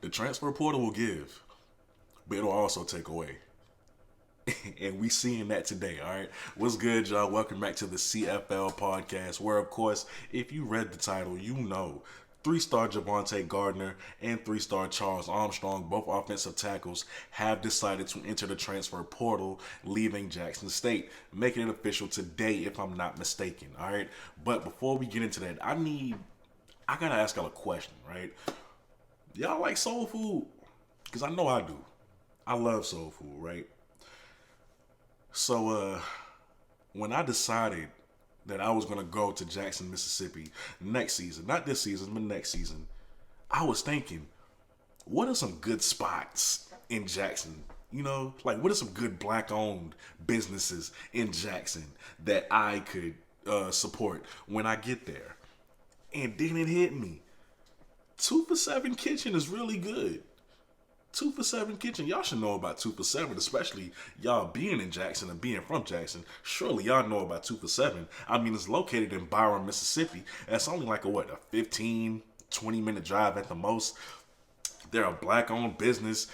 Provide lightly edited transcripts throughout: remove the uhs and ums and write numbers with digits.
The transfer portal will give, but it'll also take away. And we seeing that today, all right? What's good, y'all? Welcome back to the CFL podcast, where, of course, if you read the title, you know three-star Devonte Gardner and three-star Charles Armstrong, both offensive tackles, have decided to enter the transfer portal, leaving Jackson State, making it official today, if I'm not mistaken, all right? But before we get into that, I gotta ask y'all a question, right? Y'all like soul food? Because I know I do. I love soul food, right? So, when I decided that I was going to go to Jackson, Mississippi next season, not this season, but next season, I was thinking, what are some good spots in Jackson? You know, like what are some good black-owned businesses in Jackson that I could support when I get there? And then it hit me. 2 for 7 Kitchen is really good. 2 for 7 Kitchen. Y'all should know about 2 for 7, especially y'all being in Jackson and being from Jackson. Surely y'all know about 2 for 7. I mean, it's located in Byron, Mississippi. That's only like a 15, 20-minute drive at the most. They're a black-owned business.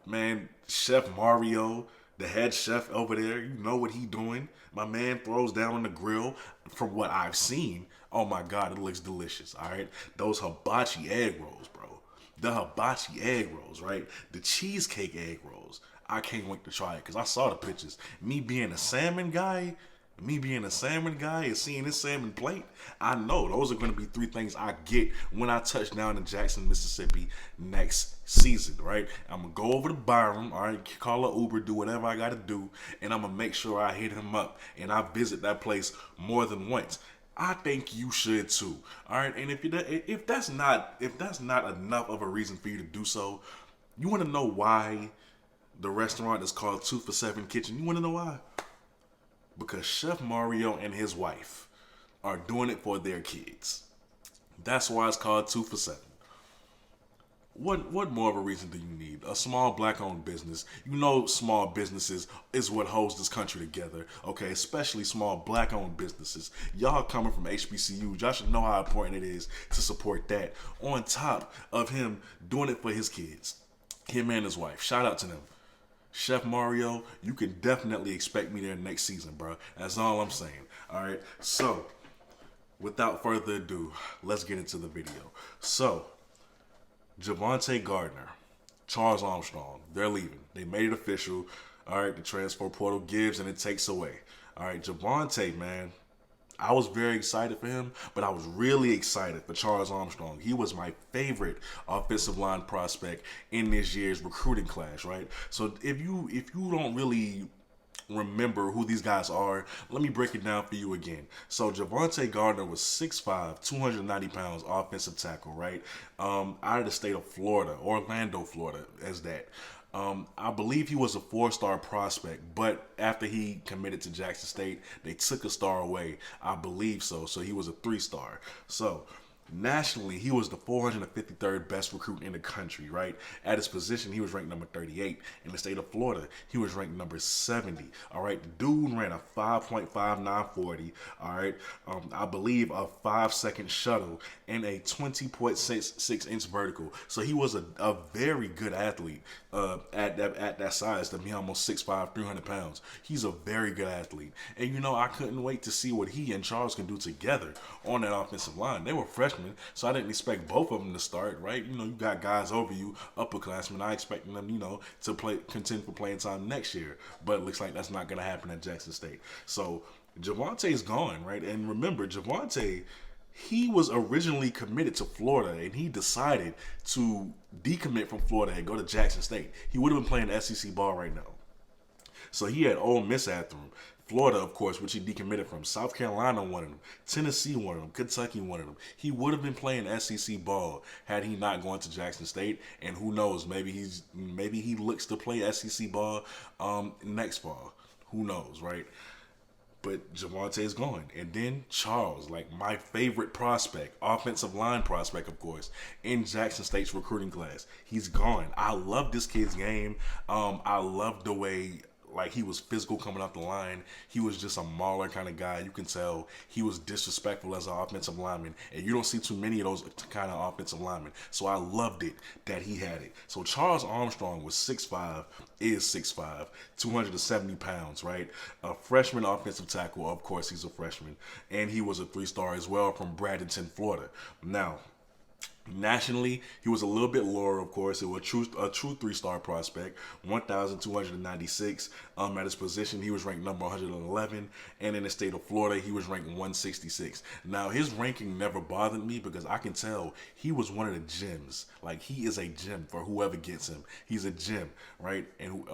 Man, Chef Mario, the head chef over there, you know what he doing. My man throws down on the grill. From what I've seen, oh my God, it looks delicious, all right? Those hibachi egg rolls, bro. The hibachi egg rolls, right? The cheesecake egg rolls. I can't wait to try it because I saw the pictures. Me being a salmon guy and seeing this salmon plate, I know those are going to be 3 things I get when I touch down in Jackson, Mississippi next season, right? I'm going to go over to Byron, all right, call an Uber, do whatever I got to do, and I'm going to make sure I hit him up and I visit that place more than once. I think you should too. All right, and if that's not enough of a reason for you to do so, you want to know why the restaurant is called 2 for 7 Kitchen. You want to know why? Because Chef Mario and his wife are doing it for their kids. That's why it's called 2 for 7. What more of a reason do you need? A small black-owned business. You know small businesses is what holds this country together, okay? Especially small black-owned businesses. Y'all coming from HBCUs, y'all should know how important it is to support that. On top of him doing it for his kids. Him and his wife. Shout out to them. Chef Mario, you can definitely expect me there next season, bro. That's all I'm saying, all right? So, without further ado, let's get into the video. So, Devonte Gardner, Charles Armstrong, they're leaving. They made it official. All right, the transfer portal gives and it takes away. All right, Devonte, man, I was very excited for him, but I was really excited for Charles Armstrong. He was my favorite offensive line prospect in this year's recruiting class, right? So if you don't really remember who these guys are, let me break it down for you again. So Devonte Gardner was 6'5", 290 pounds, offensive tackle, right? Out of the state of Florida, Orlando, Florida, as that. I believe he was a 4-star prospect, but after he committed to Jackson State, they took a star away. I believe so. So he was a 3-star. So nationally, he was the 453rd best recruit in the country, right? At his position, he was ranked number 38. In the state of Florida, he was ranked number 70, all right? The dude ran a 5.5940, all right? I believe a 5-second shuttle and a 20.66-inch vertical. So he was a very good athlete at that size, to be almost 6'5", 300 pounds. He's a very good athlete. And, you know, I couldn't wait to see what he and Charles can do together on that offensive line. They were freshmen, so I didn't expect both of them to start, right? You know, you got guys over you, upperclassmen. I expect them, you know, to contend for playing time next year. But it looks like that's not going to happen at Jackson State. So Devonte's gone, right? And remember, Devonte, he was originally committed to Florida, and he decided to decommit from Florida and go to Jackson State. He would have been playing SEC ball right now. So he had Ole Miss after him. Florida, of course, which he decommitted from. South Carolina wanted him. Tennessee wanted him. Kentucky wanted him. He would have been playing SEC ball had he not gone to Jackson State. And who knows? Maybe he looks to play SEC ball next fall. Who knows, right? But Devonte is gone. And then Charles, like my favorite prospect, offensive line prospect, of course, in Jackson State's recruiting class. He's gone. I love this kid's game. I love the way like he was physical coming off the line. He was just a mauler kind of guy. You can tell he was disrespectful as an offensive lineman, and you don't see too many of those kind of offensive linemen. So I loved it that he had it. So Charles Armstrong was 6'5", is 6'5", 270 pounds, right? A freshman offensive tackle. Of course, he's a freshman, and he was a 3-star as well from Bradenton, Florida. Now, nationally, he was a little bit lower, of course. It was a true 3-star prospect, 1,296. At his position, he was ranked number 111, and in the state of Florida, he was ranked 166. Now, his ranking never bothered me because I can tell he was one of the gems. Like, he is a gem for whoever gets him. He's a gem, right? And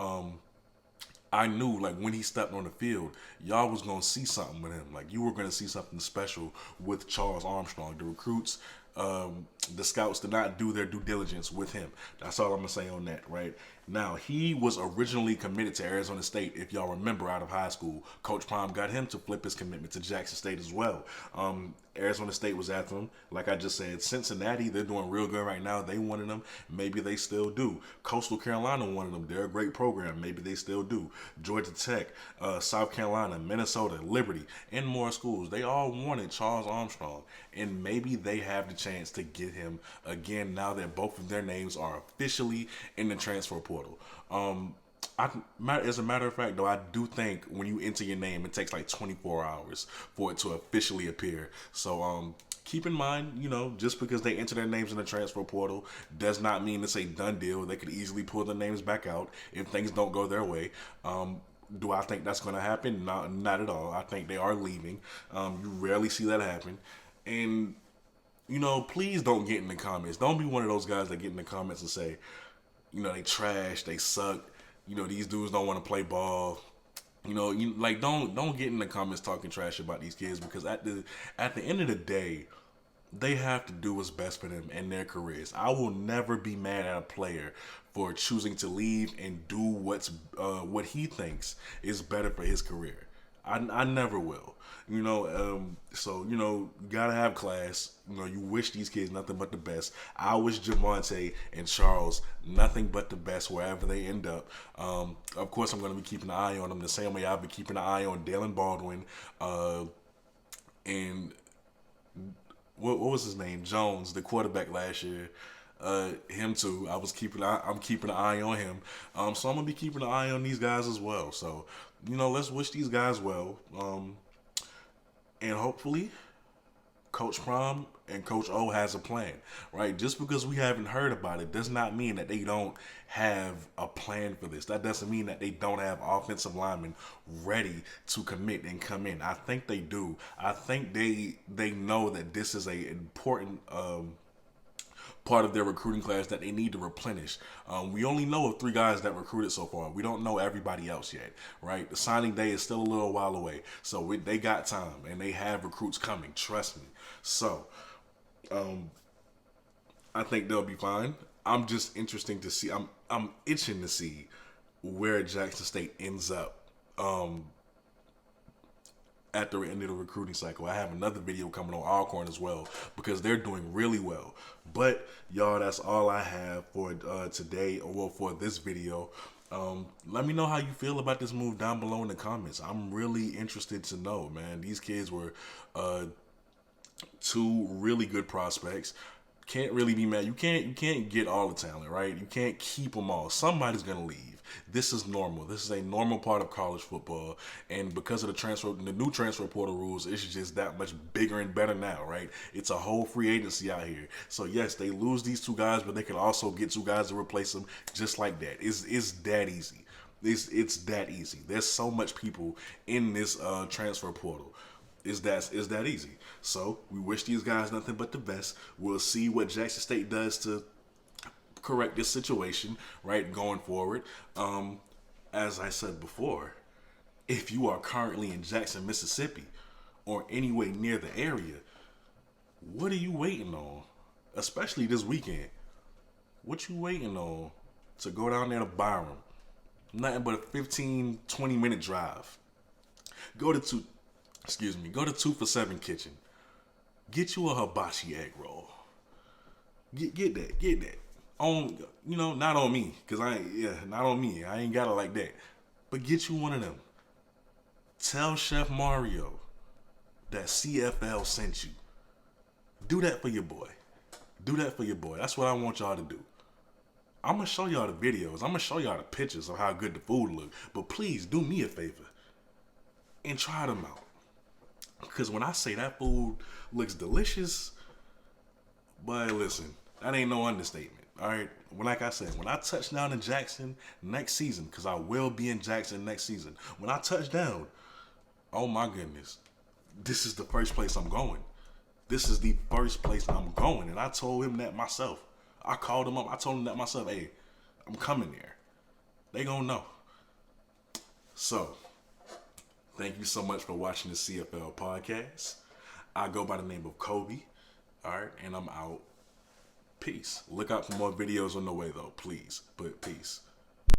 I knew, like, when he stepped on the field, y'all was going to see something with him. Like, you were going to see something special with Charles Armstrong. The recruits, the scouts did not do their due diligence with him. That's all I'm going to say on that, right? Now, he was originally committed to Arizona State, if y'all remember, out of high school. Coach Prime got him to flip his commitment to Jackson State as well. Arizona State was after him. Like I just said, Cincinnati, they're doing real good right now. They wanted him. Maybe they still do. Coastal Carolina wanted him. They're a great program. Maybe they still do. Georgia Tech, South Carolina, Minnesota, Liberty, and more schools. They all wanted Charles Armstrong. And maybe they have the chance to get him again now that both of their names are officially in the transfer portal. As a matter of fact, though, I do think when you enter your name, it takes like 24 hours for it to officially appear. So keep in mind, just because they enter their names in the transfer portal does not mean it's a done deal. They could easily pull their names back out if things don't go their way. Do I think that's going to happen? Not at all. I think they are leaving. You rarely see that happen. And, please don't get in the comments. Don't be one of those guys that get in the comments and say, they trash, they suck. These dudes don't want to play ball. Don't get in the comments talking trash about these kids, because at the end of the day, they have to do what's best for them and their careers. I will never be mad at a player for choosing to leave and do what he thinks is better for his career. I never will. So, you gotta have class. You wish these kids nothing but the best. I wish Devonte and Charles nothing but the best wherever they end up. Of course, I'm going to be keeping an eye on them the same way I've been keeping an eye on Dalen Baldwin and what was his name? Jones, the quarterback last year. Him too. I'm keeping an eye on him. So I'm gonna be keeping an eye on these guys as well. So, let's wish these guys well. And hopefully Coach Prom and Coach O has a plan, right? Just because we haven't heard about it does not mean that they don't have a plan for this. That doesn't mean that they don't have offensive linemen ready to commit and come in. I think they do. I think they know that this is a important part of their recruiting class that they need to replenish. We only know of 3 guys that recruited so far. We don't know everybody else yet, right? The signing day is still a little while away. So they got time, and they have recruits coming. Trust me. So I think they'll be fine. I'm just interested to see. I'm itching to see where Jackson State ends up at the end of the recruiting cycle. I have another video coming on Alcorn as well, because they're doing really well. But y'all, that's all I have for today, or for this video. Let me know how you feel about this move down below in the comments. I'm really interested to know, man. These kids were 2 really good prospects. Can't really be mad. You can't get all the talent, right? You can't keep them all. Somebody's gonna leave. This is normal. This is a normal part of college football, and because of the new transfer portal rules, it's just that much bigger and better now, right? It's a whole free agency out here. So yes, they lose these 2 guys, but they can also get 2 guys to replace them just like that. It's that easy. It's that easy. There's so much people in this transfer portal. Is that easy. So we wish these guys nothing but the best. We'll see what Jackson State does to correct this situation, right, going forward. As I said before, if you are currently in Jackson, Mississippi, or anywhere near the area, what are you waiting on? Especially this weekend. What you waiting on to go down there to Byram? Nothing but a 15, 20-minute drive. Go to 2 for $7 Kitchen. Get you a hibachi egg roll. Get that. Not on me, not on me. I ain't got it like that. But get you one of them. Tell Chef Mario that CFL sent you. Do that for your boy. Do that for your boy. That's what I want y'all to do. I'm going to show y'all the videos. I'm going to show y'all the pictures of how good the food look. But please do me a favor and try them out. Because when I say that food looks delicious, but listen, that ain't no understatement. All right, like I said, when I touch down in Jackson next season, because I will be in Jackson next season. When I touch down, oh my goodness, this is the first place I'm going. This is the first place I'm going, and I told him that myself. I called him up. I told him that myself. Hey, I'm coming there. They gonna know. So, thank you so much for watching the CFL podcast. I go by the name of Kobe. All right, and I'm out. Peace. Look out for more videos on the way, though, please. But peace.